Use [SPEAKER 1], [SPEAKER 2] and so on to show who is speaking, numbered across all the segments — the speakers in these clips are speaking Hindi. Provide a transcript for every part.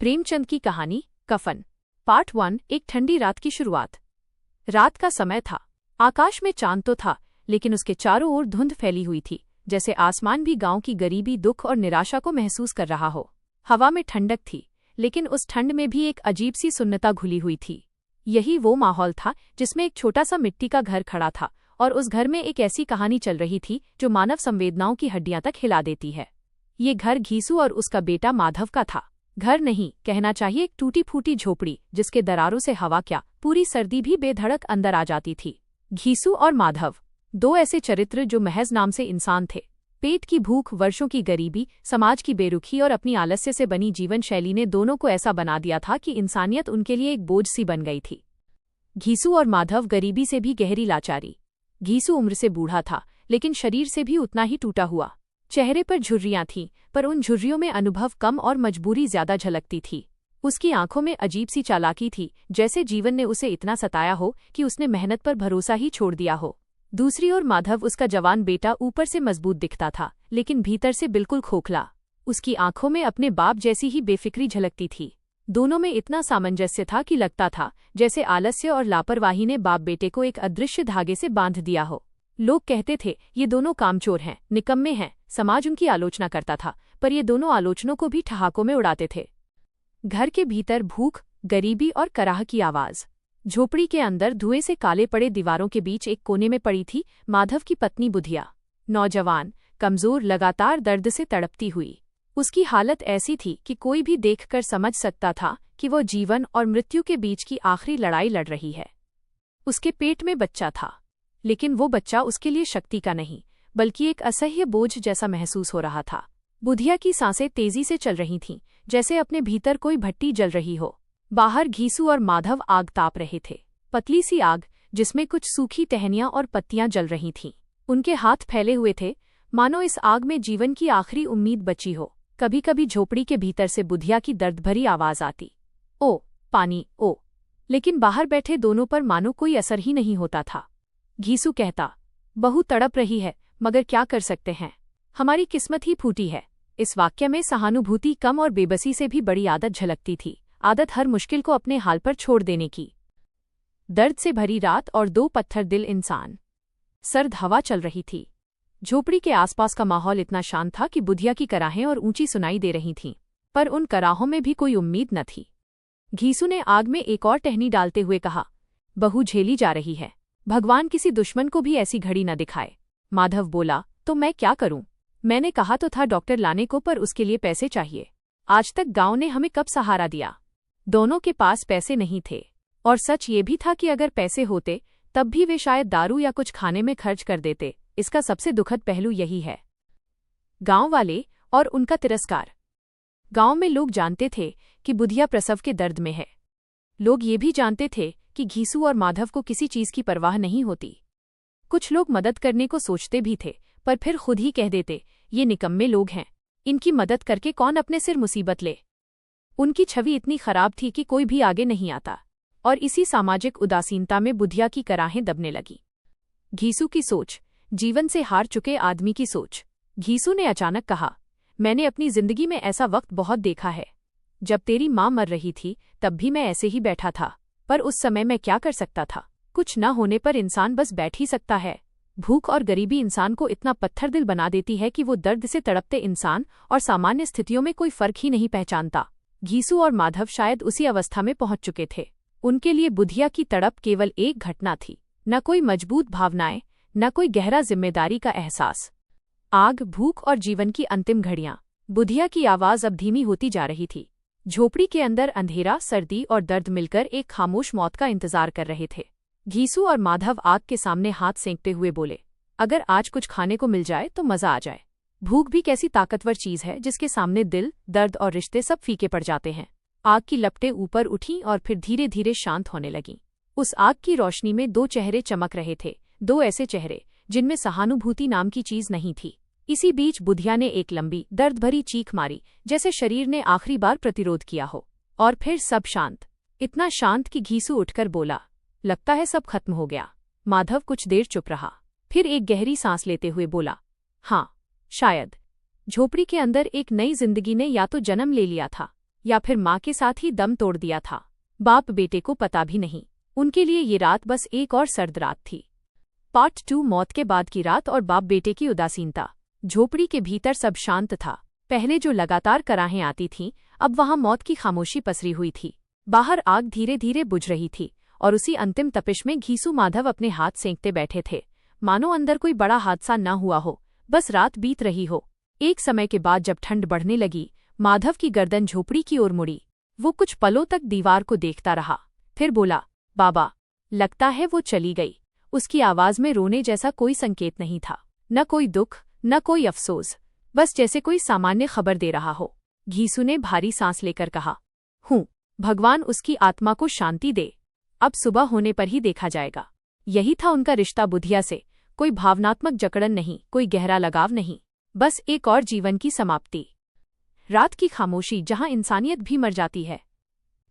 [SPEAKER 1] प्रेमचंद की कहानी कफन पार्ट 1। एक ठंडी रात की शुरुआत। रात का समय था। आकाश में चांद तो था, लेकिन उसके चारों ओर धुंध फैली हुई थी, जैसे आसमान भी गांव की गरीबी, दुख और निराशा को महसूस कर रहा हो। हवा में ठंडक थी, लेकिन उस ठंड में भी एक अजीब सी सुन्नता घुली हुई थी। यही वो माहौल था जिसमें एक छोटा सा मिट्टी का घर खड़ा था, और उस घर में एक ऐसी कहानी चल रही थी जो मानव संवेदनाओं की हड्डियां तक हिला देती है। ये घर घीसू और उसका बेटा माधव का था। घर नहीं, कहना चाहिए एक टूटी फूटी झोपड़ी, जिसके दरारों से हवा क्या, पूरी सर्दी भी बेधड़क अंदर आ जाती थी। घीसू और माधव, दो ऐसे चरित्र जो महज नाम से इंसान थे। पेट की भूख, वर्षों की गरीबी, समाज की बेरुखी और अपनी आलस्य से बनी जीवन शैली ने दोनों को ऐसा बना दिया था कि इंसानियत उनके लिए एक बोझ सी बन गई थी। घीसू और माधव गरीबी से भी गहरी लाचारी। घीसू उम्र से बूढ़ा था, लेकिन शरीर से भी उतना ही टूटा हुआ। चेहरे पर झुर्रियां थीं, पर उन झुर्रियों में अनुभव कम और मजबूरी ज्यादा झलकती थी। उसकी आंखों में अजीब सी चालाकी थी, जैसे जीवन ने उसे इतना सताया हो कि उसने मेहनत पर भरोसा ही छोड़ दिया हो। दूसरी ओर माधव, उसका जवान बेटा, ऊपर से मजबूत दिखता था, लेकिन भीतर से बिल्कुल खोखला। उसकी आंखों में अपने बाप जैसी ही बेफिक्री झलकती थी। दोनों में इतना सामंजस्य था कि लगता था जैसे आलस्य और लापरवाही ने बाप बेटे को एक अदृश्य धागे से बांध दिया हो। लोग कहते थे ये दोनों कामचोर हैं, निकम्मे हैं। समाज उनकी आलोचना करता था, पर ये दोनों आलोचनों को भी ठहाकों में उड़ाते थे। घर के भीतर भूख, गरीबी और कराह की आवाज। झोपड़ी के अंदर धुएं से काले पड़े दीवारों के बीच एक कोने में पड़ी थी माधव की पत्नी बुधिया। नौजवान, कमजोर, लगातार दर्द से तड़पती हुई। उसकी हालत ऐसी थी कि कोई भी देखकर समझ सकता था कि वो जीवन और मृत्यु के बीच की आखिरी लड़ाई लड़ रही है। उसके पेट में बच्चा था, लेकिन वो बच्चा उसके लिए शक्ति का नहीं, बल्कि एक असह्य बोझ जैसा महसूस हो रहा था। बुधिया की सांसें तेजी से चल रही थीं, जैसे अपने भीतर कोई भट्टी जल रही हो। बाहर घीसू और माधव आग ताप रहे थे, पतली सी आग जिसमें कुछ सूखी टहनियां और पत्तियां जल रही थीं। उनके हाथ फैले हुए थे, मानो इस आग में जीवन की आखिरी उम्मीद बची हो। कभी कभी झोपड़ी के भीतर से बुधिया की दर्दभरी आवाज आती, ओ पानी, ओ। लेकिन बाहर बैठे दोनों पर मानो कोई असर ही नहीं होता था। घीसू कहता, बहू तड़प रही है, मगर क्या कर सकते हैं, हमारी किस्मत ही फूटी है। इस वाक्य में सहानुभूति कम और बेबसी से भी बड़ी आदत झलकती थी, आदत हर मुश्किल को अपने हाल पर छोड़ देने की। दर्द से भरी रात और दो पत्थर दिल इंसान। सर्द हवा चल रही थी। झोपड़ी के आसपास का माहौल इतना शांत था कि बुधिया की कराहें और ऊंची सुनाई दे रही थीं, पर उन कराहों में भी कोई उम्मीद न थी। घीसू ने आग में एक और टहनी डालते हुए कहा, बहू झेली जा रही है, भगवान किसी दुश्मन को भी ऐसी घड़ी न दिखाए। माधव बोला, तो मैं क्या करूं? मैंने कहा तो था डॉक्टर लाने को, पर उसके लिए पैसे चाहिए। आज तक गांव ने हमें कब सहारा दिया? दोनों के पास पैसे नहीं थे, और सच ये भी था कि अगर पैसे होते तब भी वे शायद दारू या कुछ खाने में खर्च कर देते। इसका सबसे दुखद पहलू यही है। गांव वाले और उनका तिरस्कार। गांव में लोग जानते थे कि बुधिया प्रसव के दर्द में है। लोग ये भी जानते थे कि घीसू और माधव को किसी चीज की परवाह नहीं होती। कुछ लोग मदद करने को सोचते भी थे, पर फिर खुद ही कह देते, ये निकम्मे लोग हैं, इनकी मदद करके कौन अपने सिर मुसीबत ले। उनकी छवि इतनी खराब थी कि कोई भी आगे नहीं आता, और इसी सामाजिक उदासीनता में बुधिया की कराहें दबने लगी। घीसू की सोच, जीवन से हार चुके आदमी की सोच। घीसू ने अचानक कहा, मैंने अपनी जिंदगी में ऐसा वक्त बहुत देखा है। जब तेरी माँ मर रही थी तब भी मैं ऐसे ही बैठा था, पर उस समय मैं क्या कर सकता था? कुछ न होने पर इंसान बस बैठ ही सकता है। भूख और गरीबी इंसान को इतना पत्थर दिल बना देती है कि वो दर्द से तड़पते इंसान और सामान्य स्थितियों में कोई फर्क ही नहीं पहचानता। घीसू और माधव शायद उसी अवस्था में पहुंच चुके थे। उनके लिए बुधिया की तड़प केवल एक घटना थी, न कोई मजबूत भावनाएं, न कोई गहरा जिम्मेदारी का एहसास। आग, भूख और जीवन की अंतिम घड़ियां। बुधिया की आवाज अब धीमी होती जा रही थी। झोपड़ी के अंदर अंधेरा, सर्दी और दर्द मिलकर एक खामोश मौत का इंतजार कर रहे थे। घीसू और माधव आग के सामने हाथ सेंकते हुए बोले, अगर आज कुछ खाने को मिल जाए तो मजा आ जाए। भूख भी कैसी ताकतवर चीज है जिसके सामने दिल, दर्द और रिश्ते सब फीके पड़ जाते हैं। आग की लपटें ऊपर उठीं और फिर धीरे धीरे शांत होने लगीं। उस आग की रोशनी में दो चेहरे चमक रहे थे, दो ऐसे चेहरे जिनमें सहानुभूति नाम की चीज नहीं थी। इसी बीच बुधिया ने एक लंबी, दर्द भरी चीख मारी, जैसे शरीर ने आखिरी बार प्रतिरोध किया हो। और फिर सब शांत, इतना शांत कि घीसू उठकर बोला, लगता है सब खत्म हो गया। माधव कुछ देर चुप रहा, फिर एक गहरी सांस लेते हुए बोला, हाँ, शायद। झोपड़ी के अंदर एक नई जिंदगी ने या तो जन्म ले लिया था, या फिर माँ के साथ ही दम तोड़ दिया था। बाप बेटे को पता भी नहीं। उनके लिए ये रात बस एक और सर्द रात थी। पार्ट 2 मौत के बाद की रात और बाप बेटे की उदासीनता। झोपड़ी के भीतर सब शांत था। पहले जो लगातार कराहें आती थीं, अब वहां मौत की खामोशी पसरी हुई थी। बाहर आग धीरे धीरे बुझ रही थी और उसी अंतिम तपिश में घीसू माधव अपने हाथ सेंकते बैठे थे, मानो अंदर कोई बड़ा हादसा न हुआ हो, बस रात बीत रही हो। एक समय के बाद जब ठंड बढ़ने लगी, माधव की गर्दन झोपड़ी की ओर मुड़ी। वो कुछ पलों तक दीवार को देखता रहा, फिर बोला, बाबा, लगता है वो चली गई। उसकी आवाज में रोने जैसा कोई संकेत नहीं था, न कोई दुख न कोई अफसोस, बस जैसे कोई सामान्य खबर दे रहा हो। घीसू ने भारी सांस लेकर कहा, हूँ, भगवान उसकी आत्मा को शांति दे। अब सुबह होने पर ही देखा जाएगा। यही था उनका रिश्ता बुधिया से, कोई भावनात्मक जकड़न नहीं, कोई गहरा लगाव नहीं, बस एक और जीवन की समाप्ति। रात की खामोशी जहां इंसानियत भी मर जाती है।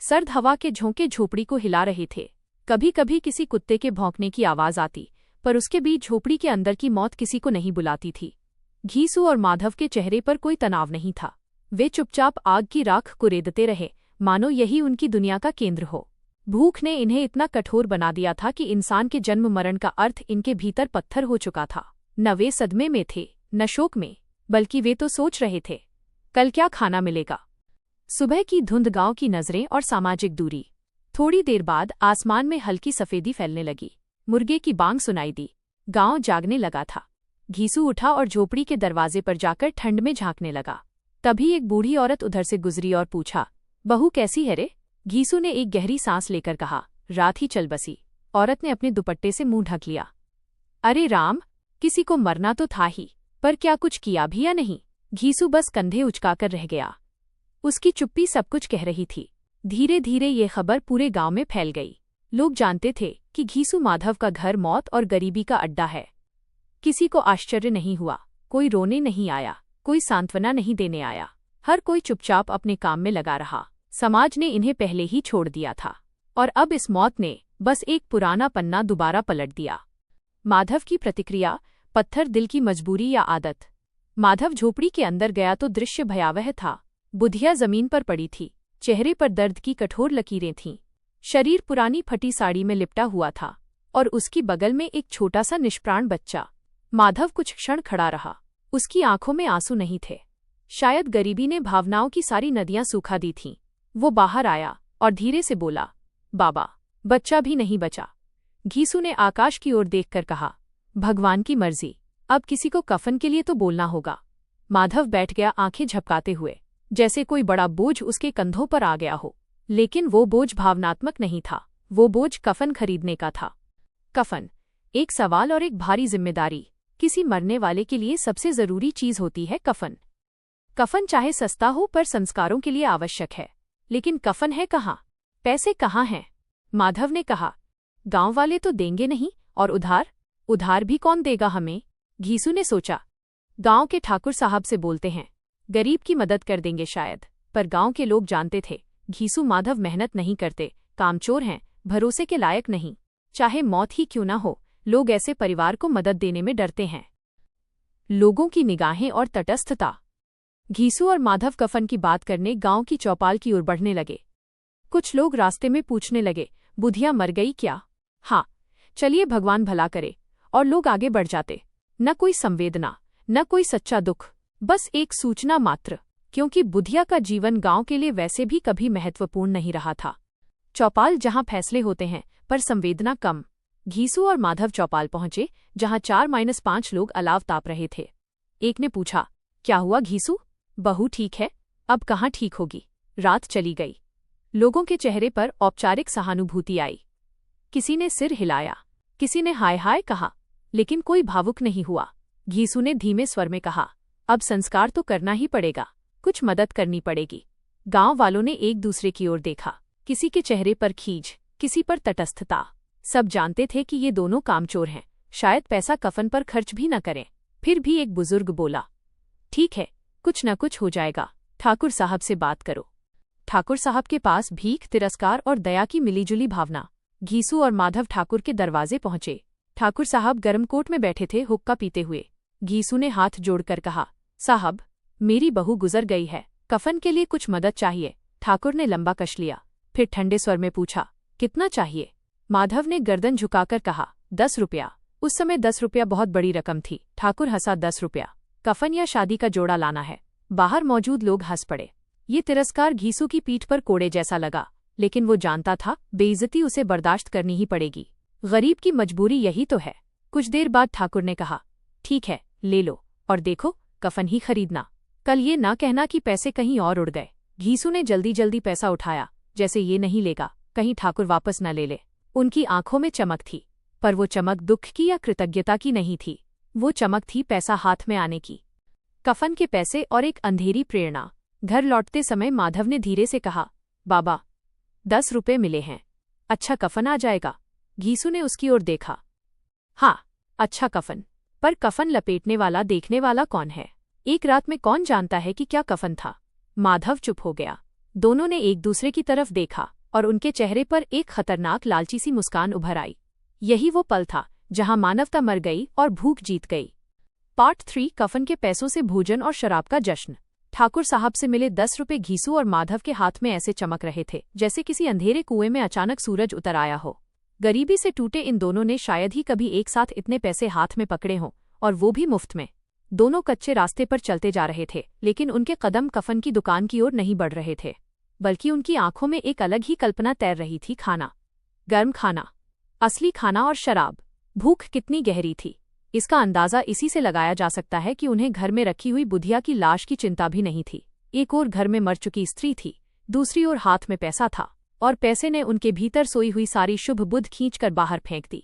[SPEAKER 1] सर्द हवा के झोंके झोपड़ी को हिला रहे थे। कभी कभी किसी कुत्ते के भौंकने की आवाज आती, पर उसके बीच झोपड़ी के अंदर की मौत किसी को नहीं बुलाती थी। घीसू और माधव के चेहरे पर कोई तनाव नहीं था। वे चुपचाप आग की राख को रेदते रहे, मानो यही उनकी दुनिया का केंद्र हो। भूख ने इन्हें इतना कठोर बना दिया था कि इंसान के जन्म मरण का अर्थ इनके भीतर पत्थर हो चुका था। न वे सदमे में थे, न शोक में, बल्कि वे तो सोच रहे थे, कल क्या खाना मिलेगा। सुबह की धुंध, गांव की नजरें और सामाजिक दूरी। थोड़ी देर बाद आसमान में हल्की सफेदी फैलने लगी। मुर्गे की बांग सुनाई दी। गांव जागने लगा था। घीसू उठा और झोपड़ी के दरवाजे पर जाकर ठंड में झांकने लगा। तभी एक बूढ़ी औरत उधर से गुजरी और पूछा, बहू कैसी है रे? घीसू ने एक गहरी सांस लेकर कहा, रात ही चल बसी। औरत ने अपने दुपट्टे से मुंह ढक लिया। अरे राम, किसी को मरना तो था ही, पर क्या कुछ किया भी या नहीं? घीसू बस कंधे उचकाकर रह गया। उसकी चुप्पी सब कुछ कह रही थी। धीरे धीरे ये खबर पूरे गांव में फैल गई। लोग जानते थे कि घीसू माधव का घर मौत और गरीबी का अड्डा है। किसी को आश्चर्य नहीं हुआ, कोई रोने नहीं आया, कोई सांत्वना नहीं देने आया। हर कोई चुपचाप अपने काम में लगा रहा। समाज ने इन्हें पहले ही छोड़ दिया था, और अब इस मौत ने बस एक पुराना पन्ना दोबारा पलट दिया। माधव की प्रतिक्रिया, पत्थर दिल की मजबूरी या आदत। माधव झोपड़ी के अंदर गया तो दृश्य भयावह था। बुधिया जमीन पर पड़ी थी, चेहरे पर दर्द की कठोर लकीरें थीं। शरीर पुरानी फटी साड़ी में लिपटा हुआ था, और उसकी बगल में एक छोटा सा निष्प्राण बच्चा। माधव कुछ क्षण खड़ा रहा। उसकी आंखों में आंसू नहीं थे। शायद गरीबी ने भावनाओं की सारी नदियां सूखा दी थीं। वो बाहर आया और धीरे से बोला, बाबा, बच्चा भी नहीं बचा। घीसू ने आकाश की ओर देखकर कहा, भगवान की मर्जी, अब किसी को कफन के लिए तो बोलना होगा। माधव बैठ गया, आंखें झपकाते हुए, जैसे कोई बड़ा बोझ उसके कंधों पर आ गया हो। लेकिन वो बोझ भावनात्मक नहीं था, वो बोझ कफन खरीदने का था। कफन, एक सवाल और एक भारी जिम्मेदारी। किसी मरने वाले के लिए सबसे जरूरी चीज होती है कफन। कफन चाहे सस्ता हो, पर संस्कारों के लिए आवश्यक है। लेकिन कफन है कहाँ? पैसे कहाँ हैं? माधव ने कहा, गांव वाले तो देंगे नहीं, और उधार भी कौन देगा हमें? घीसू ने सोचा, गांव के ठाकुर साहब से बोलते हैं, गरीब की मदद कर देंगे शायद। पर गांव के लोग जानते थे, घीसू माधव मेहनत नहीं करते, कामचोर हैं, भरोसे के लायक नहीं। चाहे मौत ही क्यों ना हो, लोग ऐसे परिवार को मदद देने में डरते हैं। लोगों की निगाहें और तटस्थता। घीसू और माधव कफन की बात करने गांव की चौपाल की ओर बढ़ने लगे। कुछ लोग रास्ते में पूछने लगे, बुधिया मर गई क्या? हाँ, चलिए भगवान भला करे। और लोग आगे बढ़ जाते। न कोई संवेदना, न कोई सच्चा दुख, बस एक सूचना मात्र, क्योंकि बुधिया का जीवन गांव के लिए वैसे भी कभी महत्वपूर्ण नहीं रहा था। चौपाल जहां फैसले होते हैं, पर संवेदना कम। घीसू और माधव चौपाल पहुंचे, जहां 4-5 लोग अलाव ताप रहे थे। एक ने पूछा, क्या हुआ घीसू? बहू ठीक है? अब कहाँ ठीक होगी, रात चली गई। लोगों के चेहरे पर औपचारिक सहानुभूति आई। किसी ने सिर हिलाया, किसी ने हाय हाय कहा, लेकिन कोई भावुक नहीं हुआ। घीसू ने धीमे स्वर में कहा, अब संस्कार तो करना ही पड़ेगा, कुछ मदद करनी पड़ेगी। गांव वालों ने एक दूसरे की ओर देखा, किसी के चेहरे पर खींच, किसी पर तटस्थता। सब जानते थे कि ये दोनों कामचोर हैं, शायद पैसा कफन पर खर्च भी न करें। फिर भी एक बुजुर्ग बोला, ठीक है, कुछ न कुछ हो जाएगा, ठाकुर साहब से बात करो। ठाकुर साहब के पास भीख, तिरस्कार और दया की मिलीजुली भावना। घीसू और माधव ठाकुर के दरवाजे पहुंचे। ठाकुर साहब गर्म कोट में बैठे थे, हुक्का पीते हुए। घीसू ने हाथ जोड़कर कहा, साहब, मेरी बहू गुजर गई है, कफन के लिए कुछ मदद चाहिए। ठाकुर ने लंबा कश लिया, फिर ठंडे स्वर में पूछा, कितना चाहिए? माधव ने गर्दन झुकाकर कहा, 10 रुपया। उस समय 10 रुपया बहुत बड़ी रकम थी। ठाकुर हंसा, 10 रुपया? कफन या शादी का जोड़ा लाना है? बाहर मौजूद लोग हंस पड़े। ये तिरस्कार घीसू की पीठ पर कोड़े जैसा लगा, लेकिन वो जानता था बेइज्जती उसे बर्दाश्त करनी ही पड़ेगी। गरीब की मजबूरी यही तो है। कुछ देर बाद ठाकुर ने कहा, ठीक है, ले लो, और देखो, कफन ही खरीदना। कल ये ना कहना कि पैसे कहीं और उड़ गए। घीसू ने जल्दी जल्दी पैसा उठाया, जैसे ये नहीं लेगा कहीं ठाकुर वापस न ले ले। उनकी आंखों में चमक थी, पर वो चमक दुख की या कृतज्ञता की नहीं थी। वो चमक थी पैसा हाथ में आने की। कफन के पैसे और एक अंधेरी प्रेरणा। घर लौटते समय माधव ने धीरे से कहा, बाबा, 10 रुपये मिले हैं। अच्छा कफन आ जाएगा? घीसू ने उसकी ओर देखा। हाँ, अच्छा कफन। पर कफन लपेटने वाला, देखने वाला कौन है? एक रात में कौन जानता है कि क्या कफन था? माधव चुप हो गया। दोनों ने एक दूसरे की तरफ देखा और उनके चेहरे पर एक खतरनाक लालची सी मुस्कान उभर आई। यही वो पल था जहां मानवता मर गई और भूख जीत गई। पार्ट 3, कफन के पैसों से भोजन और शराब का जश्न। ठाकुर साहब से मिले 10 रुपये घीसू और माधव के हाथ में ऐसे चमक रहे थे जैसे किसी अंधेरे कुएं में अचानक सूरज उतर आया हो। गरीबी से टूटे इन दोनों ने शायद ही कभी एक साथ इतने पैसे हाथ में पकड़े हों, और वो भी मुफ्त में। दोनों कच्चे रास्ते पर चलते जा रहे थे, लेकिन उनके कदम कफन की दुकान की ओर नहीं बढ़ रहे थे, बल्कि उनकी आंखों में एक अलग ही कल्पना तैर रही थी। खाना, गर्म खाना, असली खाना और शराब। भूख कितनी गहरी थी, इसका अंदाजा इसी से लगाया जा सकता है कि उन्हें घर में रखी हुई बुधिया की लाश की चिंता भी नहीं थी। एक ओर घर में मर चुकी स्त्री थी, दूसरी ओर हाथ में पैसा था, और पैसे ने उनके भीतर सोई हुई सारी शुभ बुद्ध खींचकर बाहर फेंक दी।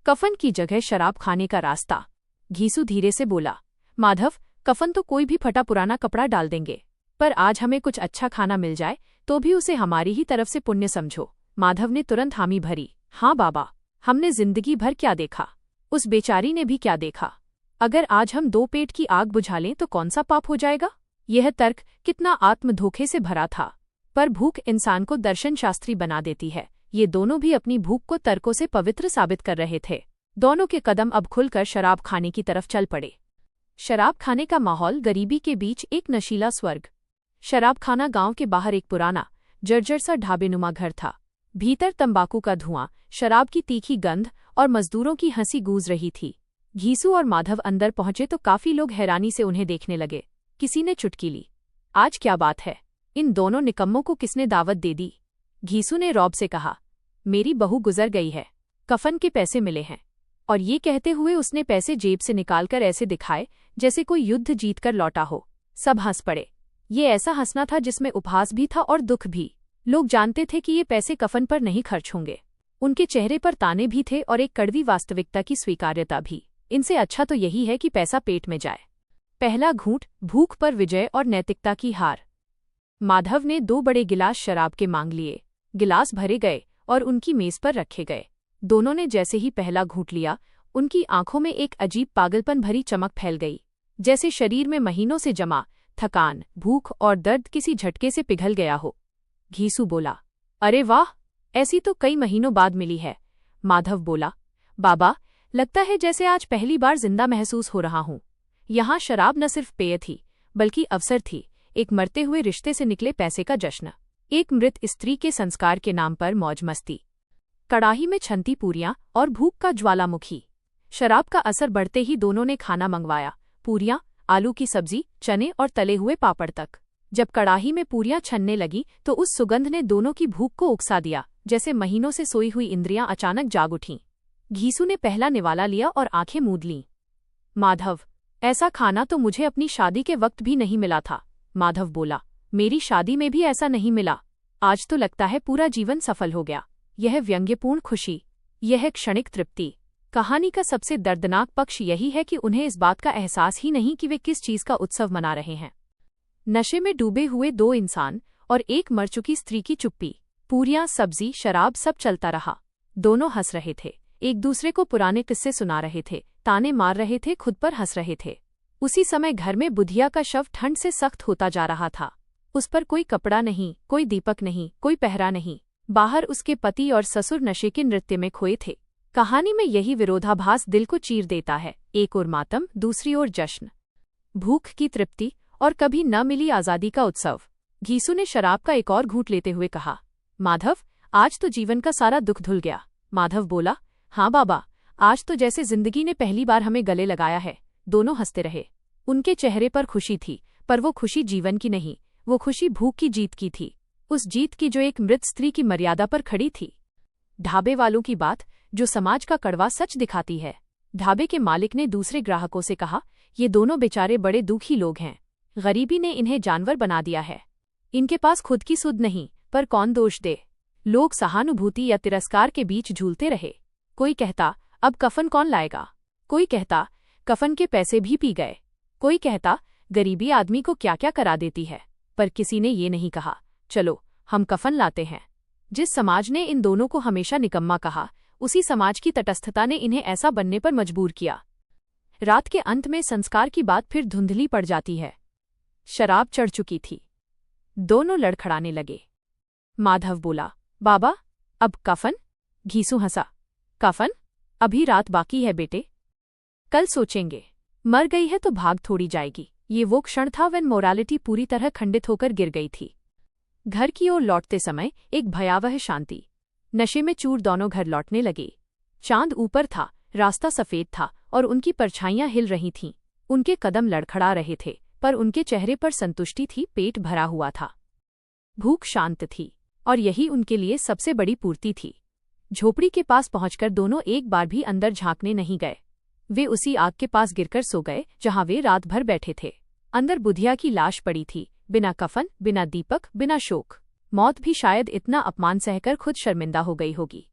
[SPEAKER 1] कफन की जगह शराब खाने का रास्ता। घीसू धीरे से बोला, माधव, कफन तो कोई भी फटा पुराना कपड़ा डाल देंगे, पर आज हमें कुछ अच्छा खाना मिल जाए तो भी उसे हमारी ही तरफ से पुण्य समझो। माधव ने तुरंत हामी भरी, हाँ बाबा, हमने जिंदगी भर क्या देखा, उस बेचारी ने भी क्या देखा। अगर आज हम 2 पेट की आग बुझा लें तो कौन सा पाप हो जाएगा? यह तर्क कितना आत्मधोखे से भरा था, पर भूख इंसान को दर्शन शास्त्री बना देती है। ये दोनों भी अपनी भूख को तर्कों से पवित्र साबित कर रहे थे। दोनों के कदम अब खुलकर शराब खाने की तरफ चल पड़े। शराब खाने का माहौल, गरीबी के बीच एक नशीला स्वर्ग। शराब खाना गांव के बाहर एक पुराना जर्जर सा ढाबेनुमा घर था। भीतर तंबाकू का धुआं, शराब की तीखी गंध और मजदूरों की हंसी गूंज रही थी। घीसू और माधव अंदर पहुंचे तो काफी लोग हैरानी से उन्हें देखने लगे। किसी ने चुटकी ली, आज क्या बात है, इन दोनों निकम्मों को किसने दावत दे दी? घीसू ने रौब से कहा, मेरी बहू गुजर गई है, कफन के पैसे मिले हैं। और ये कहते हुए उसने पैसे जेब से निकालकर ऐसे दिखाए जैसे कोई युद्ध जीतकर लौटा हो। सब हंस पड़े। ये ऐसा हंसना था जिसमें उपहास भी था और दुख भी। लोग जानते थे कि ये पैसे कफन पर नहीं खर्च होंगे। उनके चेहरे पर ताने भी थे और एक कड़वी वास्तविकता की स्वीकार्यता भी। इनसे अच्छा तो यही है कि पैसा पेट में जाए। पहला घूंट, भूख पर विजय और नैतिकता की हार। माधव ने 2 बड़े गिलास शराब के मांग लिए। गिलास भरे गए और उनकी मेज पर रखे गए। दोनों ने जैसे ही पहला घूंट लिया, उनकी आंखों में एक अजीब पागलपन भरी चमक फैल गई, जैसे शरीर में महीनों से जमा थकान, भूख और दर्द किसी झटके से पिघल गया हो। घीसू बोला, अरे वाह, ऐसी तो कई महीनों बाद मिली है। माधव बोला, बाबा, लगता है जैसे आज पहली बार जिंदा महसूस हो रहा हूं। यहाँ शराब न सिर्फ पेय थी, बल्कि अवसर थी, एक मरते हुए रिश्ते से निकले पैसे का जश्न, एक मृत स्त्री के संस्कार के नाम पर मौज मस्ती। कड़ाही में छनती पूरियां और भूख का ज्वालामुखी। शराब का असर बढ़ते ही दोनों ने खाना मंगवाया। पूरियां, आलू की सब्जी, चने और तले हुए पापड़ तक। जब कड़ाही में पूरियां छनने लगी तो उस सुगंध ने दोनों की भूख को उकसा दिया, जैसे महीनों से सोई हुई इंद्रियां अचानक जाग उठीं। घीसू ने पहला निवाला लिया और आंखें मूंद लीं। माधव, ऐसा खाना तो मुझे अपनी शादी के वक्त भी नहीं मिला था। माधव बोला, मेरी शादी में भी ऐसा नहीं मिला। आज तो लगता है पूरा जीवन सफल हो गया। यह व्यंग्यपूर्ण खुशी, यह क्षणिक तृप्ति। कहानी का सबसे दर्दनाक पक्ष यही है कि उन्हें इस बात का एहसास ही नहीं कि वे किस चीज का उत्सव मना रहे हैं। नशे में डूबे हुए 2 इंसान और एक मर चुकी स्त्री की चुप्पी। पूरियां, सब्जी, शराब, सब चलता रहा। दोनों हंस रहे थे, एक दूसरे को पुराने किस्से सुना रहे थे, ताने मार रहे थे, खुद पर हंस रहे थे। उसी समय घर में बुधिया का शव ठंड से सख्त होता जा रहा था। उस पर कोई कपड़ा नहीं, कोई दीपक नहीं, कोई पहरा नहीं। बाहर उसके पति और ससुर नशे के नृत्य में खोए थे। कहानी में यही विरोधाभास दिल को चीर देता है, एक ओर मातम, दूसरी ओर जश्न। भूख की तृप्ति और कभी न मिली आजादी का उत्सव। घीसू ने शराब का एक और घूंट लेते हुए कहा, माधव, आज तो जीवन का सारा दुख धुल गया। माधव बोला, हाँ बाबा, आज तो जैसे जिंदगी ने पहली बार हमें गले लगाया है। दोनों हंसते रहे। उनके चेहरे पर खुशी थी, पर वो खुशी जीवन की नहीं, वो खुशी भूख की जीत की थी। उस जीत की जो एक मृत स्त्री की मर्यादा पर खड़ी थी। ढाबे वालों की बात, जो समाज का कड़वा सच दिखाती है। ढाबे के मालिक ने दूसरे ग्राहकों से कहा, ये दोनों बेचारे बड़े दुखी लोग हैं। गरीबी ने इन्हें जानवर बना दिया है। इनके पास खुद की सुध नहीं, पर कौन दोष दे। लोग सहानुभूति या तिरस्कार के बीच झूलते रहे। कोई कहता, अब कफन कौन लाएगा। कोई कहता, कफन के पैसे भी पी गए। कोई कहता, गरीबी आदमी को क्या क्या करा देती है। पर किसी ने ये नहीं कहा, चलो हम कफन लाते हैं। जिस समाज ने इन दोनों को हमेशा निकम्मा कहा, उसी समाज की तटस्थता ने इन्हें ऐसा बनने पर मजबूर किया। रात के अंत में संस्कार की बात फिर धुंधली पड़ जाती है। शराब चढ़ चुकी थी। दोनों लड़खड़ाने लगे। माधव बोला, बाबा, अब कफन? घीसू हंसा, कफन? अभी रात बाकी है बेटे, कल सोचेंगे। मर गई है तो भाग थोड़ी जाएगी। ये वो क्षण था when मोरालिटी पूरी तरह खंडित होकर गिर गई थी। घर की ओर लौटते समय एक भयावह शांति। नशे में चूर दोनों घर लौटने लगे। चांद ऊपर था, रास्ता सफेद था और उनकी परछाइयां हिल रही थीं। उनके कदम लड़खड़ा रहे थे, पर उनके चेहरे पर संतुष्टि थी। पेट भरा हुआ था, भूख शांत थी, और यही उनके लिए सबसे बड़ी पूर्ति थी। झोपड़ी के पास पहुंचकर दोनों एक बार भी अंदर झांकने नहीं गए। वे उसी आग के पास गिरकर सो गए जहां वे रात भर बैठे थे। अंदर बुधिया की लाश पड़ी थी, बिना कफन, बिना दीपक, बिना शोक। मौत भी शायद इतना अपमान सहकर खुद शर्मिंदा हो गई होगी।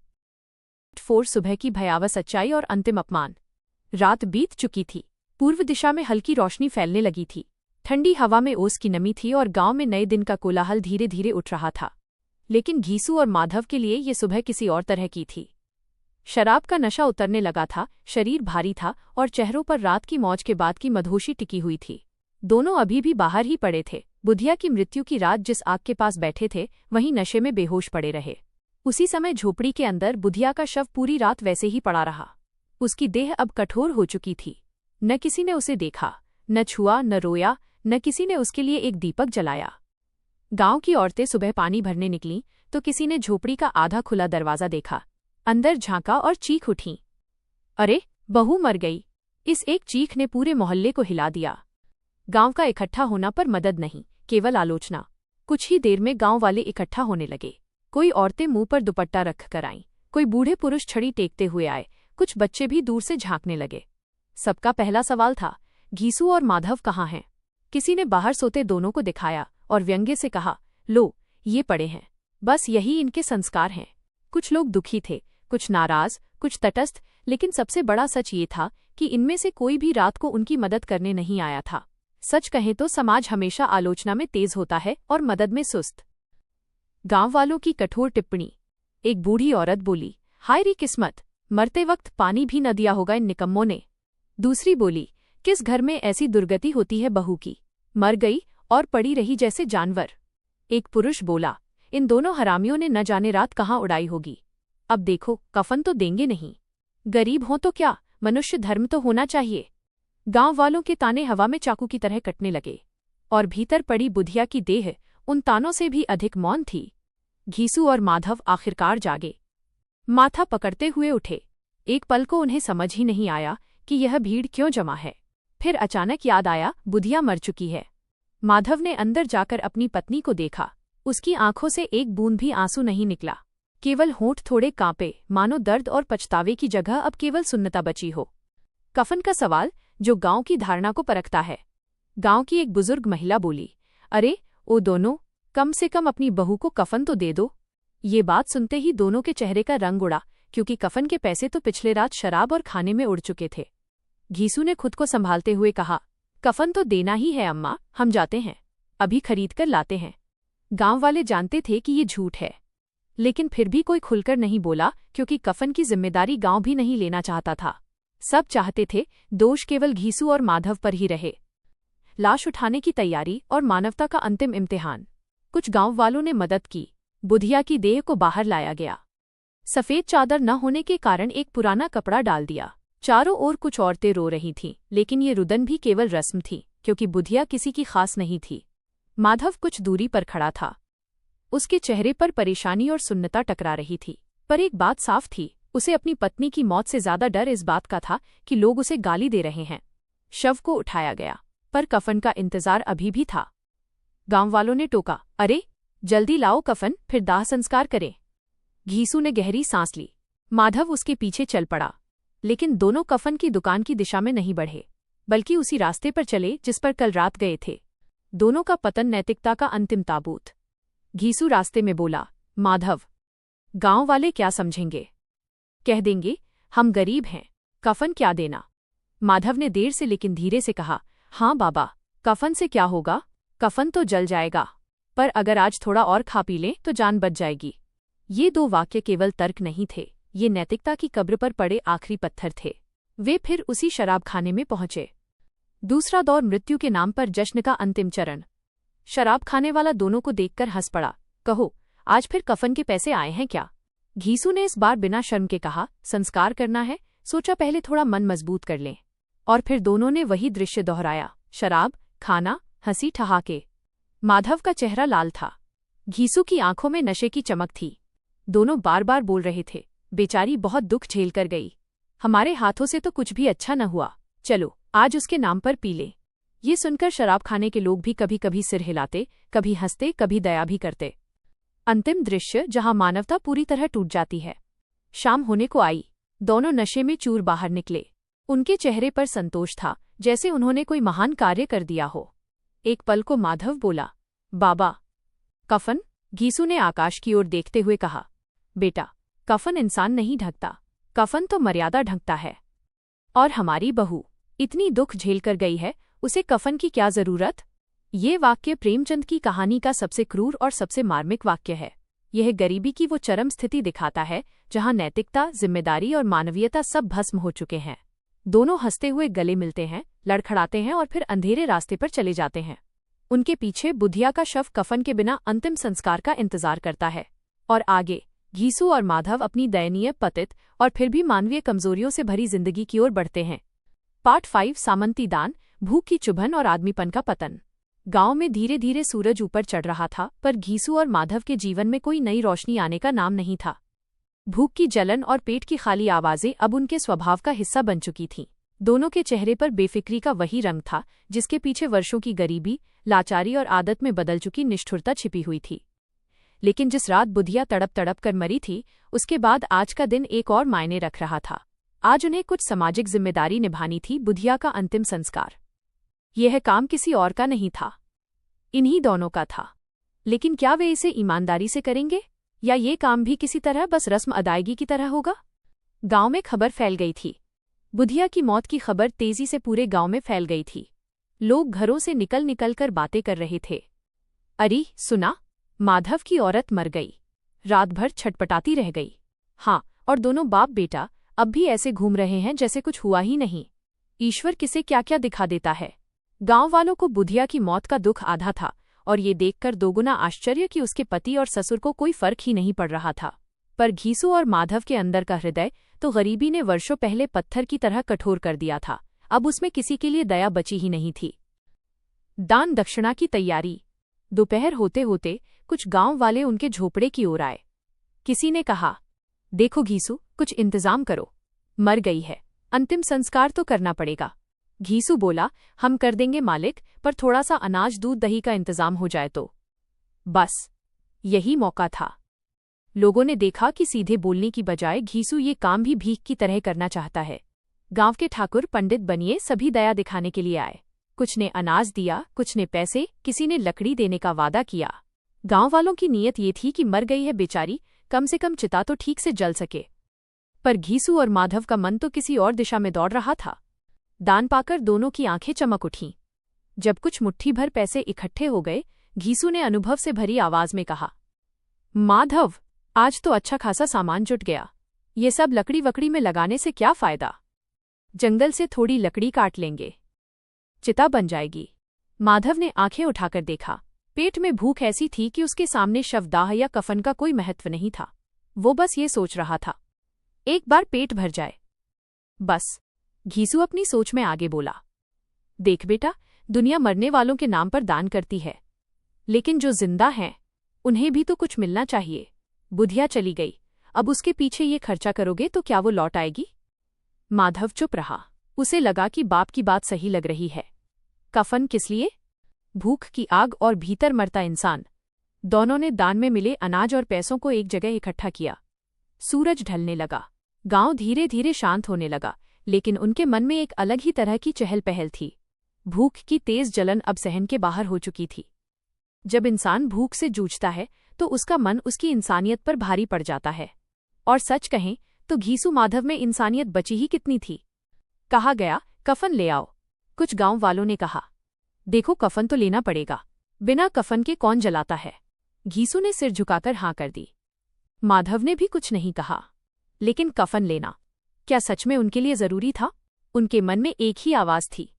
[SPEAKER 1] 4 सुबह की भयावह सच्चाई और अंतिम अपमान। रात बीत चुकी थी। पूर्व दिशा में हल्की रोशनी फैलने लगी थी। ठंडी हवा में ओस की नमी थी और गांव में नए दिन का कोलाहल धीरे धीरे उठ रहा था। लेकिन घीसू और माधव के लिए ये सुबह किसी और तरह की थी। शराब का नशा उतरने लगा था, शरीर भारी था और चेहरों पर रात की मौज के बाद की मधोशी टिकी हुई थी। दोनों अभी भी बाहर ही पड़े थे। बुधिया की मृत्यु की रात जिस आग के पास बैठे थे, वहीं नशे में बेहोश पड़े रहे। उसी समय झोपड़ी के अंदर बुधिया का शव पूरी रात वैसे ही पड़ा रहा। उसकी देह अब कठोर हो चुकी थी। न किसी ने उसे देखा, न छुआ, न रोया, न किसी ने उसके लिए एक दीपक जलाया। गांव की औरतें सुबह पानी भरने निकलीं तो किसी ने झोपड़ी का आधा खुला दरवाजा देखा। अंदर झांका और चीख उठी, अरे, बहू मर गई। इस एक चीख ने पूरे मोहल्ले को हिला दिया। गांव का इकट्ठा होना पर मदद नहीं, केवल आलोचना। कुछ ही देर में गांव वाले इकट्ठा होने लगे। कोई औरतें मुंह पर दुपट्टा रख कर आईं, कोई बूढ़े पुरुष छड़ी टेकते हुए आए, कुछ बच्चे भी दूर से झांकने लगे। सबका पहला सवाल था, घीसू और माधव कहाँ हैं? किसी ने बाहर सोते दोनों को दिखाया और व्यंग्य से कहा, लो, ये पड़े हैं, बस यही इनके संस्कार हैं। कुछ लोग दुखी थे, कुछ नाराज, कुछ तटस्थ, लेकिन सबसे बड़ा सच ये था कि इनमें से कोई भी रात को उनकी मदद करने नहीं आया था। सच कहें तो समाज हमेशा आलोचना में तेज होता है और मदद में सुस्त। गांव वालों की कठोर टिप्पणी। एक बूढ़ी औरत बोली, हाय री किस्मत, मरते वक्त पानी भी न दिया होगा इन निकम्मों ने। दूसरी बोली, किस घर में ऐसी दुर्गति होती है बहू की, मर गई और पड़ी रही जैसे जानवर। एक पुरुष बोला, इन दोनों हरामियों ने न जाने रात कहाँ उड़ाई होगी। अब देखो, कफन तो देंगे नहीं। गरीब हों तो क्या, मनुष्य धर्म तो होना चाहिए। गांव वालों के ताने हवा में चाकू की तरह कटने लगे, और भीतर पड़ी बुधिया की देह उन तानों से भी अधिक मौन थी। घीसू और माधव आखिरकार जागे, माथा पकड़ते हुए उठे। एक पल को उन्हें समझ ही नहीं आया कि यह भीड़ क्यों जमा है। फिर अचानक याद आया, बुधिया मर चुकी है। माधव ने अंदर जाकर अपनी पत्नी को देखा। उसकी आंखों से एक बूंद भी आंसू नहीं निकला, केवल होंठ थोड़े कांपे, मानो दर्द और पछतावे की जगह अब केवल सुन्नता बची हो। कफन का सवाल, जो गांव की धारणा को परखता है। गांव की एक बुजुर्ग महिला बोली, अरे ओ दोनों, कम से कम अपनी बहू को कफन तो दे दो। ये बात सुनते ही दोनों के चेहरे का रंग उड़ा, क्योंकि कफन के पैसे तो पिछले रात शराब और खाने में उड़ चुके थे। घीसू ने खुद को संभालते हुए कहा, कफन तो देना ही है अम्मा, हम जाते हैं, अभी खरीद कर लाते हैं। गांव वाले जानते थे कि ये झूठ है, लेकिन फिर भी कोई खुलकर नहीं बोला, क्योंकि कफन की जिम्मेदारी गांव भी नहीं लेना चाहता था। सब चाहते थे दोष केवल घीसू और माधव पर ही रहे। लाश उठाने की तैयारी और मानवता का अंतिम इम्तिहान। कुछ गांव वालों ने मदद की। बुधिया की देह को बाहर लाया गया। सफेद चादर न होने के कारण एक पुराना कपड़ा डाल दिया। चारों ओर कुछ औरतें रो रही थीं, लेकिन ये रुदन भी केवल रस्म थी, क्योंकि बुधिया किसी की खास नहीं थी। माधव कुछ दूरी पर खड़ा था। उसके चेहरे पर परेशानी और सुन्नता टकरा रही थी, पर एक बात साफ थी, उसे अपनी पत्नी की मौत से ज्यादा डर इस बात का था कि लोग उसे गाली दे रहे हैं। शव को उठाया गया, पर कफन का इंतजार अभी भी था। गांव वालों ने टोका, अरे जल्दी लाओ कफन, फिर दाह संस्कार करें। घीसू ने गहरी सांस ली। माधव उसके पीछे चल पड़ा, लेकिन दोनों कफन की दुकान की दिशा में नहीं बढ़े, बल्कि उसी रास्ते पर चले जिस पर कल रात गए थे। दोनों का पतन नैतिकता का अंतिम ताबूत। घीसू रास्ते में बोला, माधव, गांव वाले क्या समझेंगे? कह देंगे हम गरीब हैं, कफन क्या देना। माधव ने देर से लेकिन धीरे से कहा, हाँ बाबा, कफन से क्या होगा, कफन तो जल जाएगा, पर अगर आज थोड़ा और खा पी लें तो जान बच जाएगी। ये दो वाक्य केवल तर्क नहीं थे, ये नैतिकता की कब्र पर पड़े आखिरी पत्थर थे। वे फिर उसी शराब खाने में पहुंचे। दूसरा दौर, मृत्यु के नाम पर जश्न का अंतिम चरण। शराब खाने वाला दोनों को देखकर हंस पड़ा। कहो, आज फिर कफन के पैसे आए हैं क्या? घीसू ने इस बार बिना शर्म के कहा, संस्कार करना है, सोचा पहले थोड़ा मन मजबूत कर लें। और फिर दोनों ने वही दृश्य दोहराया, शराब, खाना, हंसी ठहाके। माधव का चेहरा लाल था, घीसू की आंखों में नशे की चमक थी। दोनों बार बार बोल रहे थे, बेचारी बहुत दुख झेल कर गई, हमारे हाथों से तो कुछ भी अच्छा न हुआ, चलो आज उसके नाम पर पी ले। ये सुनकर शराब खाने के लोग भी कभी कभी सिर हिलाते, कभी हंसते, कभी दया भी करते। अंतिम दृश्य जहां मानवता पूरी तरह टूट जाती है। शाम होने को आई, दोनों नशे में चूर बाहर निकले। उनके चेहरे पर संतोष था, जैसे उन्होंने कोई महान कार्य कर दिया हो। एक पल को माधव बोला, बाबा, कफन? घीसू ने आकाश की ओर देखते हुए कहा, बेटा, कफन इंसान नहीं ढकता, कफन तो मर्यादा ढकता है। और हमारी बहू इतनी दुख झेल कर गई है, उसे कफन की क्या जरूरत? ये वाक्य प्रेमचंद की कहानी का सबसे क्रूर और सबसे मार्मिक वाक्य है। यह गरीबी की वो चरम स्थिति दिखाता है जहां नैतिकता, जिम्मेदारी और मानवीयता सब भस्म हो चुके हैं। दोनों हंसते हुए गले मिलते हैं, लड़खड़ाते हैं और फिर अंधेरे रास्ते पर चले जाते हैं। उनके पीछे बुधिया का शव कफन के बिना अंतिम संस्कार का इंतजार करता है। और आगे घीसू और माधव अपनी दयनीय, पतित और फिर भी मानवीय कमजोरियों से भरी जिंदगी की ओर बढ़ते हैं। पार्ट 5, सामंती दान, भूख की चुभन और आदमीपन का पतन। गांव में धीरे धीरे सूरज ऊपर चढ़ रहा था, पर घीसू और माधव के जीवन में कोई नई रोशनी आने का नाम नहीं था। भूख की जलन और पेट की खाली आवाजें अब उनके स्वभाव का हिस्सा बन चुकी थीं। दोनों के चेहरे पर बेफिक्री का वही रंग था, जिसके पीछे वर्षों की गरीबी, लाचारी और आदत में बदल चुकी निष्ठुरता छिपी हुई थी। लेकिन जिस रात बुधिया तड़प तड़प कर मरी थी, उसके बाद आज का दिन एक और मायने रख रहा था। आज उन्हें कुछ सामाजिक जिम्मेदारी निभानी थी, बुधिया का अंतिम संस्कार। यह काम किसी और का नहीं था, इन्हीं दोनों का था। लेकिन क्या वे इसे ईमानदारी से करेंगे, या ये काम भी किसी तरह बस रस्म अदायगी की तरह होगा? गांव में खबर फैल गई थी। बुधिया की मौत की खबर तेजी से पूरे गांव में फैल गई थी। लोग घरों से निकल निकल कर बातें कर रहे थे। अरे सुना, माधव की औरत मर गई, रात भर छटपटाती रह गई। हाँ, और दोनों बाप बेटा अब भी ऐसे घूम रहे हैं जैसे कुछ हुआ ही नहीं। ईश्वर किसे क्या क्या दिखा देता है। गांव वालों को बुधिया की मौत का दुख आधा था, और ये देखकर दोगुना आश्चर्य कि उसके पति और ससुर को कोई फर्क ही नहीं पड़ रहा था। पर घीसू और माधव के अंदर का हृदय तो गरीबी ने वर्षों पहले पत्थर की तरह कठोर कर दिया था। अब उसमें किसी के लिए दया बची ही नहीं थी। दान दक्षिणा की तैयारी। दोपहर होते होते कुछ गांव वाले उनके झोपड़े की ओर आए। किसी ने कहा, देखो घीसू, कुछ इंतजाम करो, मर गई है, अंतिम संस्कार तो करना पड़ेगा। घीसू बोला, हम कर देंगे मालिक, पर थोड़ा सा अनाज, दूध, दही का इंतजाम हो जाए तो। बस यही मौका था। लोगों ने देखा कि सीधे बोलने की बजाय घीसू ये काम भी भीख की तरह करना चाहता है। गांव के ठाकुर, पंडित बनिए, सभी दया दिखाने के लिए आए। कुछ ने अनाज दिया, कुछ ने पैसे, किसी ने लकड़ी देने का वादा किया। गांव वालों की नीयत ये थी कि मर गई है बेचारी, कम से कम चिता तो ठीक से जल सके। पर घीसू और माधव का मन तो किसी और दिशा में दौड़ रहा था। दान पाकर दोनों की आंखें चमक उठीं। जब कुछ मुट्ठी भर पैसे इकट्ठे हो गए, घीसू ने अनुभव से भरी आवाज में कहा, माधव, आज तो अच्छा खासा सामान जुट गया। ये सब लकड़ी वकड़ी में लगाने से क्या फायदा? जंगल से थोड़ी लकड़ी काट लेंगे, चिता बन जाएगी। माधव ने आंखें उठाकर देखा। पेट में भूख ऐसी थी कि उसके सामने शवदाह या कफन का कोई महत्व नहीं था। वो बस ये सोच रहा था, एक बार पेट भर जाए बस। घीसू अपनी सोच में आगे बोला, देख बेटा, दुनिया मरने वालों के नाम पर दान करती है, लेकिन जो जिंदा हैं उन्हें भी तो कुछ मिलना चाहिए। बुधिया चली गई, अब उसके पीछे ये खर्चा करोगे तो क्या वो लौट आएगी? माधव चुप रहा। उसे लगा कि बाप की बात सही लग रही है। कफन किस लिए? भूख की आग और भीतर मरता इंसान। दोनों ने दान में मिले अनाज और पैसों को एक जगह इकट्ठा किया। सूरज ढलने लगा, गांव धीरे धीरे शांत होने लगा, लेकिन उनके मन में एक अलग ही तरह की चहल पहल थी। भूख की तेज जलन अब सहन के बाहर हो चुकी थी। जब इंसान भूख से जूझता है तो उसका मन उसकी इंसानियत पर भारी पड़ जाता है। और सच कहें तो घीसू माधव में इंसानियत बची ही कितनी थी। कहा गया, कफन ले आओ। कुछ गांव वालों ने कहा, देखो कफन तो लेना पड़ेगा, बिना कफन के कौन जलाता है? घीसू ने सिर झुकाकर हाँ कर दी। माधव ने भी कुछ नहीं कहा। लेकिन कफन लेना क्या सच में उनके लिए जरूरी था? उनके मन में एक ही आवाज थी,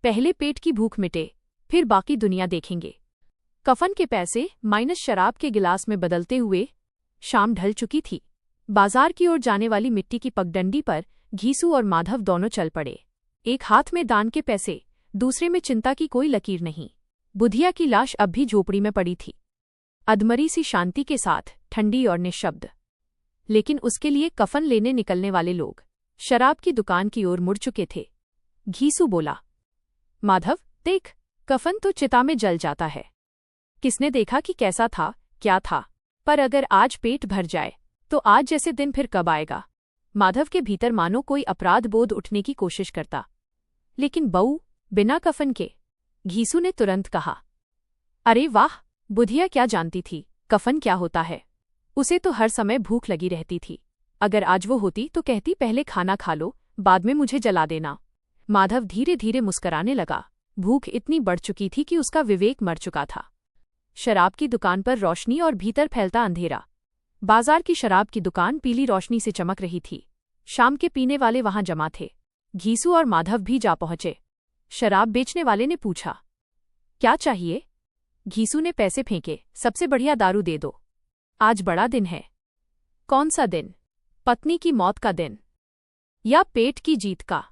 [SPEAKER 1] पहले पेट की भूख मिटे, फिर बाकी दुनिया देखेंगे। कफन के पैसे माइनस शराब के गिलास में बदलते हुए शाम ढल चुकी थी। बाजार की ओर जाने वाली मिट्टी की पगडंडी पर घीसू और माधव दोनों चल पड़े। एक हाथ में दान के पैसे, दूसरे में चिंता की कोई लकीर नहीं। बुधिया की लाश अब भी झोपड़ी में पड़ी थी, अधमरी सी शांति के साथ, ठंडी और निःशब्द। लेकिन उसके लिए कफन लेने निकलने वाले लोग शराब की दुकान की ओर मुड़ चुके थे। घीसू बोला, माधव देख, कफन तो चिता में जल जाता है। किसने देखा कि कैसा था, क्या था? पर अगर आज पेट भर जाए तो आज जैसे दिन फिर कब आएगा? माधव के भीतर मानो कोई अपराध बोध उठने की कोशिश करता। लेकिन बहू, बिना कफन के? घीसू ने तुरंत कहा। अरे वाह, बुधिया क्या जानती थी कफन क्या होता है। उसे तो हर समय भूख लगी रहती थी। अगर आज वो होती तो कहती, पहले खाना खा लो, बाद में मुझे जला देना। माधव धीरे धीरे मुस्कराने लगा। भूख इतनी बढ़ चुकी थी कि उसका विवेक मर चुका था। शराब की दुकान पर रोशनी और भीतर फैलता अंधेरा। बाजार की शराब की दुकान पीली रोशनी से चमक रही थी। शाम के पीने वाले वहां जमा थे। घीसू और माधव भी जा पहुंचे। शराब बेचने वाले ने पूछा, क्या चाहिए? घीसू ने पैसे फेंके, सबसे बढ़िया दारू दे दो। आज बड़ा दिन है। कौन सा दिन? पत्नी की मौत का दिन या पेट की जीत का?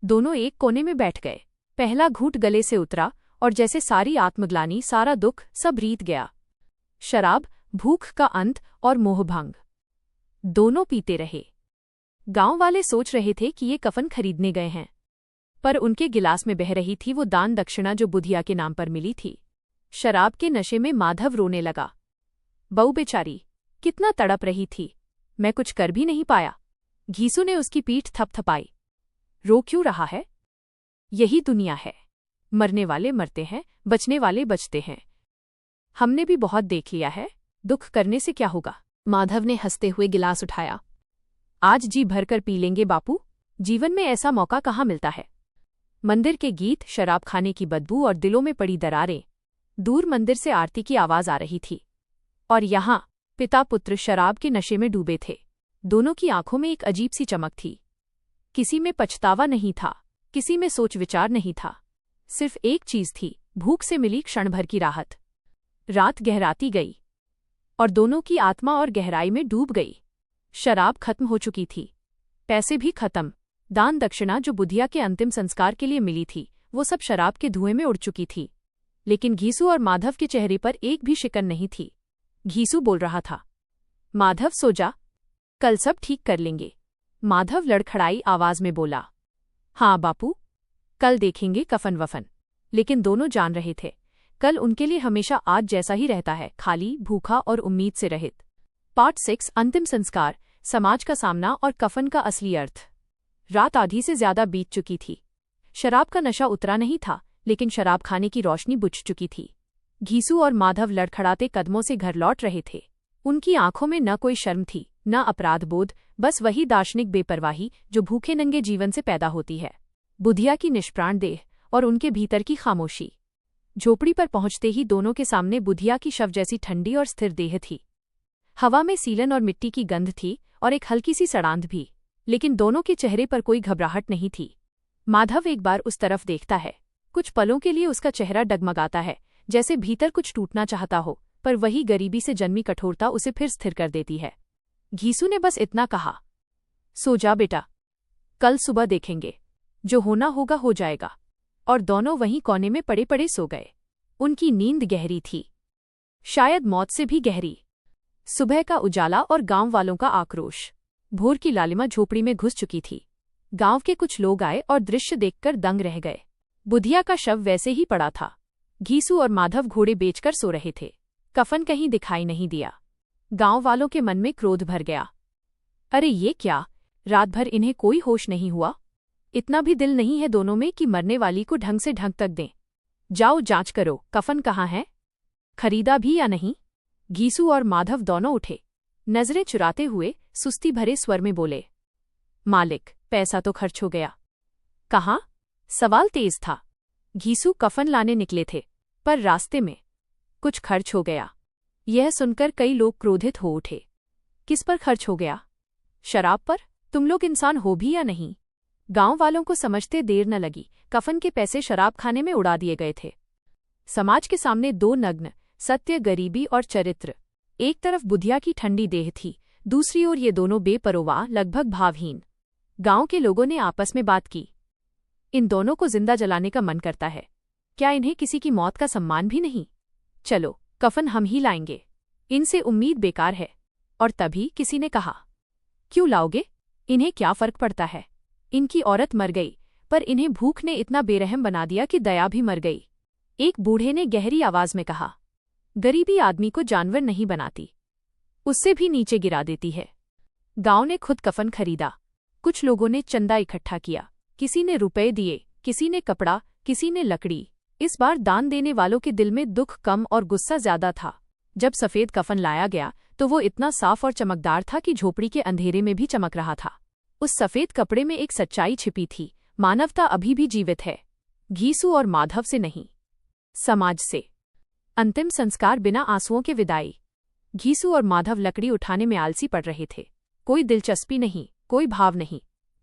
[SPEAKER 1] दोनों एक कोने में बैठ गए। पहला घूंट गले से उतरा और जैसे सारी आत्मग्लानि, सारा दुख सब रीत गया। शराब, भूख का अंत और मोहभंग, दोनों पीते रहे। गांव वाले सोच रहे थे कि ये कफन खरीदने गए हैं, पर उनके गिलास में बह रही थी वो दान दक्षिणा जो बुधिया के नाम पर मिली थी। शराब के नशे में माधव रोने लगा। बहू बेचारी कितना तड़प रही थी, मैं कुछ कर भी नहीं पाया। घीसू ने उसकी पीठ थपथपाई। रो क्यों रहा है? यही दुनिया है, मरने वाले मरते हैं, बचने वाले बचते हैं। हमने भी बहुत देख लिया है, दुख करने से क्या होगा? माधव ने हंसते हुए गिलास उठाया। आज जी भरकर पी लेंगे बापू, जीवन में ऐसा मौका कहाँ मिलता है। मंदिर के गीत, शराब खाने की बदबू और दिलों में पड़ी दरारें। दूर मंदिर से आरती की आवाज आ रही थी। और यहाँ पिता पुत्र शराब के नशे में डूबे थे। दोनों की आंखों में एक अजीब सी चमक थी। किसी में पछतावा नहीं था, किसी में सोच विचार नहीं था। सिर्फ एक चीज थी, भूख से मिली क्षण भर की राहत। रात गहराती गई और दोनों की आत्मा और गहराई में डूब गई। शराब खत्म हो चुकी थी, पैसे भी खत्म। दान दक्षिणा जो बुधिया के अंतिम संस्कार के लिए मिली थी, वो सब शराब के धुएं में उड़ चुकी थी। लेकिन घीसू और माधव के चेहरे पर एक भी शिकन नहीं थी। घीसू बोल रहा था, माधव सो जा, कल सब ठीक कर लेंगे। माधव लड़खड़ाई आवाज में बोला, हाँ बापू, कल देखेंगे कफन वफन। लेकिन दोनों जान रहे थे, कल उनके लिए हमेशा आज जैसा ही रहता है, खाली, भूखा और उम्मीद से रहित। पार्ट 6, अंतिम संस्कार, समाज का सामना और कफन का असली अर्थ। रात आधी से ज्यादा बीत चुकी थी। शराब का नशा उतरा नहीं था, लेकिन शराब खाने की रोशनी बुझ चुकी थी। घीसू और माधव लड़खड़ाते कदमों से घर लौट रहे थे। उनकी आंखों में न कोई शर्म थी, न अपराधबोध, बस वही दार्शनिक बेपरवाही जो भूखे नंगे जीवन से पैदा होती है। बुधिया की निष्प्राण देह और उनके भीतर की खामोशी। झोपड़ी पर पहुंचते ही दोनों के सामने बुधिया की शव जैसी ठंडी और स्थिर देह थी। हवा में सीलन और मिट्टी की गंध थी और एक हल्की सी सड़ांध भी, लेकिन दोनों के चेहरे पर कोई घबराहट नहीं थी। माधव एक बार उस तरफ देखता है। कुछ पलों के लिए उसका चेहरा डगमगाता है, जैसे भीतर कुछ टूटना चाहता हो, पर वही गरीबी से जन्मी कठोरता उसे फिर स्थिर कर देती है। घीसू ने बस इतना कहा, सो जा बेटा, कल सुबह देखेंगे, जो होना होगा हो जाएगा। और दोनों वहीं कोने में पड़े पड़े सो गए। उनकी नींद गहरी थी, शायद मौत से भी गहरी। सुबह का उजाला और गांव वालों का आक्रोश। भोर की लालिमा झोपड़ी में घुस चुकी थी। गांव के कुछ लोग आए और दृश्य देखकर दंग रह गए। बुधिया का शव वैसे ही पड़ा था। घीसू और माधव घोड़े बेचकर सो रहे थे। कफन कहीं दिखाई नहीं दिया। गांव वालों के मन में क्रोध भर गया। अरे ये क्या, रात भर इन्हें कोई होश नहीं हुआ? इतना भी दिल नहीं है दोनों में कि मरने वाली को ढंग से ढंग तक दें। जाओ जांच करो, कफन कहाँ है, खरीदा भी या नहीं? घीसू और माधव दोनों उठे, नजरें चुराते हुए सुस्ती भरे स्वर में बोले, मालिक, पैसा तो खर्च हो गया। कहाँ? सवाल तेज था। घीसू कफन लाने निकले थे, पर रास्ते में कुछ खर्च हो गया। यह सुनकर कई लोग क्रोधित हो उठे। किस पर खर्च हो गया? शराब पर? तुम लोग इंसान हो भी या नहीं? गांव वालों को समझते देर न लगी। कफन के पैसे शराब खाने में उड़ा दिए गए थे। समाज के सामने दो नग्न, सत्य, गरीबी और चरित्र। एक तरफ बुधिया की ठंडी देह थी, दूसरी ओर ये दोनों बेपरवाह, लगभग भावहीन। गांव के लोगों ने आपस में बात की, इन दोनों को जिंदा जलाने का मन करता है। क्या इन्हें किसी की मौत का सम्मान भी नहीं? चलो, कफन हम ही लाएंगे, इनसे उम्मीद बेकार है। और तभी किसी ने कहा, क्यों लाओगे? इन्हें क्या फर्क पड़ता है? इनकी औरत मर गई, पर इन्हें भूख ने इतना बेरहम बना दिया कि दया भी मर गई। एक बूढ़े ने गहरी आवाज में कहा, गरीबी आदमी को जानवर नहीं बनाती, उससे भी नीचे गिरा देती है। गांव ने खुद कफन खरीदा। कुछ लोगों ने चंदा इकट्ठा किया, किसी ने रुपए दिए, किसी ने कपड़ा, किसी ने लकड़ी। इस बार दान देने वालों के दिल में दुख कम और गुस्सा ज्यादा था। जब सफेद कफन लाया गया तो वो इतना साफ और चमकदार था कि झोपड़ी के अंधेरे में भी चमक रहा था। उस सफेद कपड़े में एक सच्चाई छिपी थी, मानवता अभी भी जीवित है। घीसू और माधव से नहीं, समाज से। अंतिम संस्कार बिना आंसुओं के विदाई। घीसू और माधव लकड़ी उठाने में आलसी पड़ रहे थे। कोई दिलचस्पी नहीं, कोई भाव नहीं।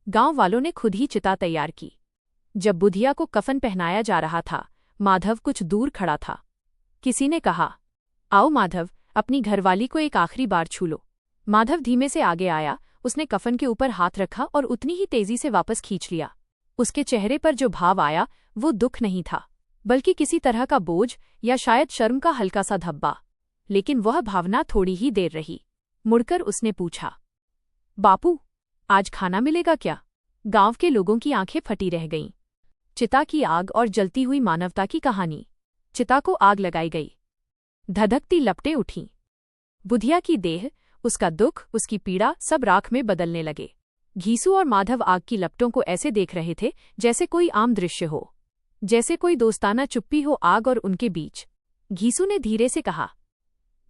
[SPEAKER 1] गांव वालों ने खुद ही चिता तैयार की। जब बुधिया को कफन पहनाया जा रहा था, माधव कुछ दूर खड़ा था। किसी ने कहा, आओ माधव, अपनी घरवाली को एक आखिरी बार छू लो। माधव धीमे से आगे आया, उसने कफन के ऊपर हाथ रखा और उतनी ही तेजी से वापस खींच लिया। उसके चेहरे पर जो भाव आया वो दुख नहीं था, बल्कि किसी तरह का बोझ या शायद शर्म का हल्का सा धब्बा। लेकिन वह भावना थोड़ी ही देर रही। मुड़कर उसने पूछा, बापू, आज खाना मिलेगा क्या? गांव के लोगों की आंखें फटी रह गईं। चिता की आग और जलती हुई मानवता की कहानी। चिता को आग लगाई गई। धधकती लपटें उठीं। बुधिया की देह, उसका दुख, उसकी पीड़ा सब राख में बदलने लगे। घीसू और माधव आग की लपटों को ऐसे देख रहे थे जैसे कोई आम दृश्य हो, जैसे कोई दोस्ताना चुप्पी हो आग और उनके बीच। घीसू ने धीरे से कहा,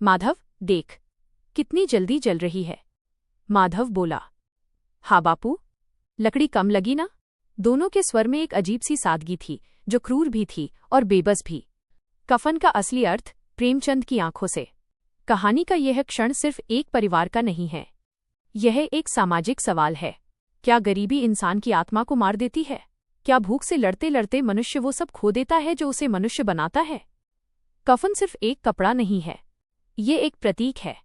[SPEAKER 1] माधव, देख, कितनी जल्दी जल रही है। माधव बोला, हाँ बापू। लकड़ी कम लगी ना? दोनों के स्वर में एक अजीब सी सादगी थी, जो क्रूर भी थी और बेबस भी। कफन का असली अर्थ प्रेमचंद की आंखों से। कहानी का यह क्षण सिर्फ एक परिवार का नहीं है, यह एक सामाजिक सवाल है। क्या गरीबी इंसान की आत्मा को मार देती है? क्या भूख से लड़ते लड़ते मनुष्य वो सब खो देता है जो उसे मनुष्य बनाता है? कफन सिर्फ एक कपड़ा नहीं है, ये एक प्रतीक है।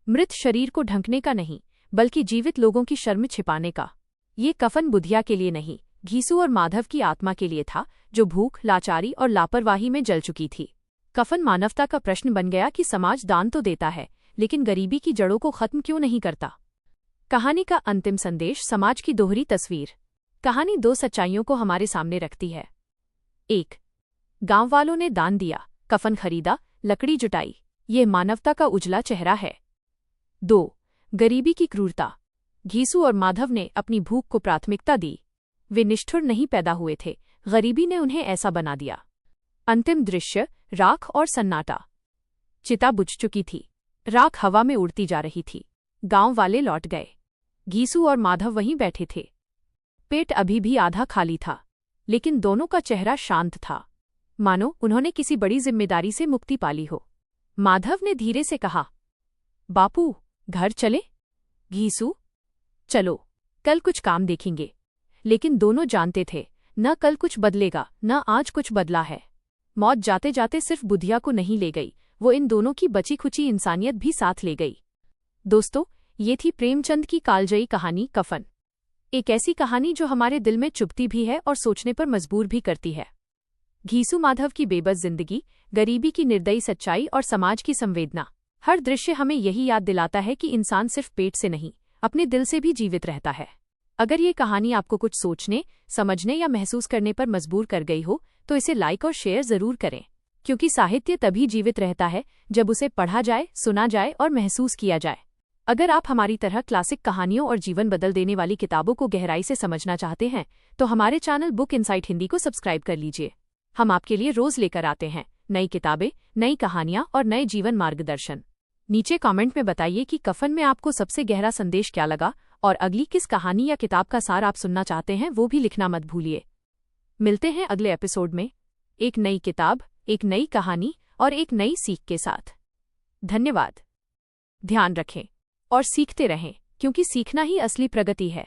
[SPEAKER 1] मृत शरीर को ढंकने का नहीं, बल्कि जीवित लोगों की शर्म छिपाने का। ये कफन बुधिया के लिए नहीं, घीसू और माधव की आत्मा के लिए था, जो भूख, लाचारी और लापरवाही में जल चुकी थी। कफन मानवता का प्रश्न बन गया कि समाज दान तो देता है, लेकिन गरीबी की जड़ों को खत्म क्यों नहीं करता? कहानी का अंतिम संदेश समाज की दोहरी तस्वीर। कहानी दो सच्चाइयों को हमारे सामने रखती है। 1. गांव वालों ने दान दिया, कफन खरीदा, लकड़ी जुटाई, ये मानवता का उजला चेहरा है। 2. गरीबी की क्रूरता। घीसू और माधव ने अपनी भूख को प्राथमिकता दी। वे निष्ठुर नहीं पैदा हुए थे, गरीबी ने उन्हें ऐसा बना दिया। अंतिम दृश्य, राख और सन्नाटा। चिता बुझ चुकी थी, राख हवा में उड़ती जा रही थी। गांव वाले लौट गए। घीसू और माधव वहीं बैठे थे। पेट अभी भी आधा खाली था, लेकिन दोनों का चेहरा शांत था, मानो उन्होंने किसी बड़ी जिम्मेदारी से मुक्ति पाली हो। माधव ने धीरे से कहा, बापू, घर चले? घीसू, चलो, कल कुछ काम देखेंगे। लेकिन दोनों जानते थे, न कल कुछ बदलेगा, न आज कुछ बदला है। मौत जाते जाते सिर्फ बुधिया को नहीं ले गई, वो इन दोनों की बची खुची इंसानियत भी साथ ले गई। दोस्तों, ये थी प्रेमचंद की कालजयी कहानी कफन। एक ऐसी कहानी जो हमारे दिल में चुभती भी है और सोचने पर मजबूर भी करती है। घीसू माधव की बेबस जिंदगी, गरीबी की निर्दयी सच्चाई और समाज की संवेदना। हर दृश्य हमें यही याद दिलाता है कि इंसान सिर्फ पेट से नहीं, अपने दिल से भी जीवित रहता है। अगर ये कहानी आपको कुछ सोचने, समझने या महसूस करने पर मजबूर कर गई हो, तो इसे लाइक और शेयर जरूर करें, क्योंकि साहित्य तभी जीवित रहता है जब उसे पढ़ा जाए, सुना जाए और महसूस किया जाए। अगर आप हमारी तरह क्लासिक कहानियों और जीवन बदल देने वाली किताबों को गहराई से समझना चाहते हैं, तो हमारे चैनल बुक इनसाइट हिंदी को सब्सक्राइब कर लीजिए। हम आपके लिए रोज लेकर आते हैं नई किताबें, नई कहानियां और नए जीवन मार्गदर्शन। नीचे कमेंट में बताइए कि कफन में आपको सबसे गहरा संदेश क्या लगा, और अगली किस कहानी या किताब का सार आप सुनना चाहते हैं वो भी लिखना मत भूलिए। मिलते हैं अगले एपिसोड में, एक नई किताब, एक नई कहानी और एक नई सीख के साथ। धन्यवाद। ध्यान रखें और सीखते रहें, क्योंकि सीखना ही असली प्रगति है।